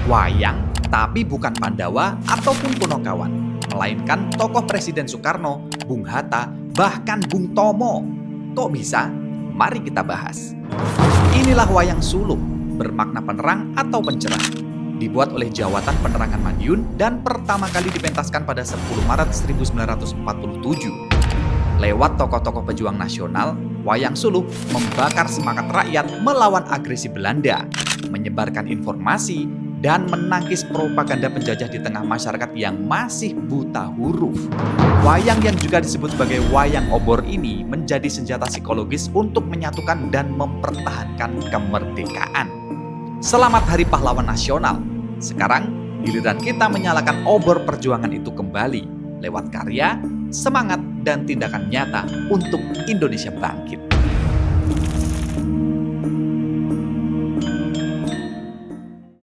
Wayang, tapi bukan Pandawa ataupun Punokawan, melainkan tokoh Presiden Soekarno, Bung Hatta, bahkan Bung Tomo. Kok bisa? Mari kita bahas. Inilah wayang suluk, bermakna penerang atau pencerah. Dibuat oleh Jawatan Penerangan Madiun dan pertama kali dipentaskan pada 10 Maret 1947. Lewat tokoh-tokoh pejuang nasional, wayang suluk membakar semangat rakyat melawan agresi Belanda, menyebarkan informasi, dan menangkis propaganda penjajah di tengah masyarakat yang masih buta huruf. Wayang yang juga disebut sebagai wayang obor ini menjadi senjata psikologis untuk menyatukan dan mempertahankan kemerdekaan. Selamat Hari Pahlawan Nasional. Sekarang giliran kita menyalakan obor perjuangan itu kembali lewat karya, semangat, dan tindakan nyata untuk Indonesia bangkit.